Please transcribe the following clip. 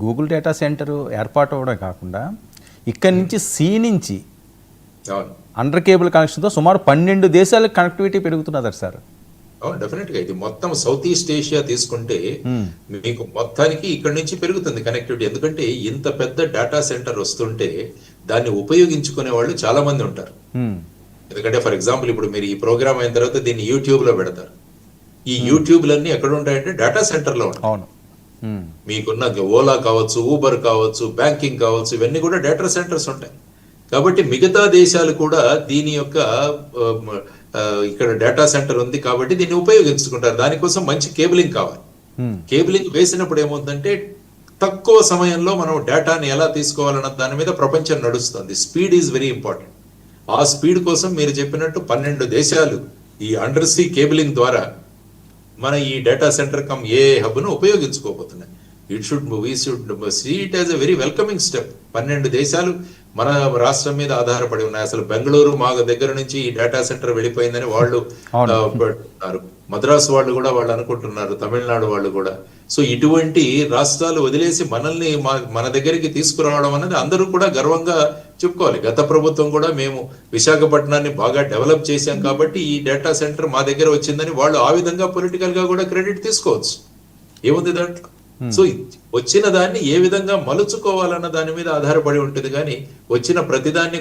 Google data centre ఏర్పాటు అవ్వడం కాకుండా ఇక్కడి నుంచి సి నుంచి అండర్ కేబుల్ కనెక్షన్తో సుమారు 12 దేశాలకు కనెక్టివిటీ పెరుగుతున్నది సార్. డెఫినెట్గా ఇది మొత్తం సౌత్ ఈస్ట్ ఏషియా తీసుకుంటే మీకు మొత్తానికి ఇక్కడ నుంచి పెరుగుతుంది కనెక్టివిటీ. ఎందుకంటే ఇంత పెద్ద డేటా సెంటర్ వస్తుంటే దాన్ని ఉపయోగించుకునే వాళ్ళు చాలా మంది ఉంటారు. ఎందుకంటే ఫర్ ఎగ్జాంపుల్ ఇప్పుడు మీరు ఈ ప్రోగ్రామ్ అయిన తర్వాత దీన్ని యూట్యూబ్ లో పెడతారు. ఈ యూట్యూబ్లన్నీ ఎక్కడ ఉంటాయంటే డేటా సెంటర్ లో ఉంటాయి. మీకున్న ఓలా కావచ్చు, ఊబర్ కావచ్చు, బ్యాంకింగ్ కావచ్చు, ఇవన్నీ కూడా డేటా సెంటర్స్ ఉంటాయి. కాబట్టి మిగతా దేశాలు కూడా దీని యొక్క ఇక్కడ డేటా సెంటర్ ఉంది కాబట్టి దీన్ని ఉపయోగించుకుంటారు. దానికోసం మంచి కేబులింగ్ కావాలి. కేబులింగ్ వేసినప్పుడు ఏమవుతుందంటే తక్కువ సమయంలో మనం డేటాని ఎలా తీసుకోవాలన్న దాని మీద ప్రపంచం నడుస్తుంది. Speed is very important. ఆ స్పీడ్ కోసం మీరు చెప్పినట్టు 12 దేశాలు ఈ అండర్ సీ కేబులింగ్ ద్వారా మన ఈ డేటా సెంటర్ కమ్ ఏ హబ్ను ఉపయోగించుకోబోతున్నాయి. We should see it as a very welcoming step. 12 దేశాలు మన రాష్ట్రం మీద ఆధారపడి ఉన్నాయి. అసలు బెంగళూరు మా దగ్గర నుంచి ఈ డేటా సెంటర్ వెళ్ళిపోయిందని వాళ్ళు పెడుతున్నారు. మద్రాసు వాళ్ళు కూడా వాళ్ళు అనుకుంటున్నారు, తమిళనాడు వాళ్ళు కూడా. సో ఇటువంటి రాష్ట్రాలు వదిలేసి మనల్ని మన దగ్గరికి తీసుకురావడం అనేది అందరూ కూడా గర్వంగా చెప్పుకోవాలి. గత ప్రభుత్వం కూడా మేము విశాఖపట్నాన్ని బాగా డెవలప్ చేశాం కాబట్టి ఈ డేటా సెంటర్ మా దగ్గర వచ్చిందని వాళ్ళు ఆ విధంగా పొలిటికల్ గా కూడా క్రెడిట్ తీసుకోవచ్చు. ఏముంది దాంట్లో? సో వచ్చిన దాన్ని ఏ విధంగా మలుచుకోవాలన్న దాని మీద ఆధారపడి ఉంటుంది. కానీ వచ్చిన ప్రతిదాన్ని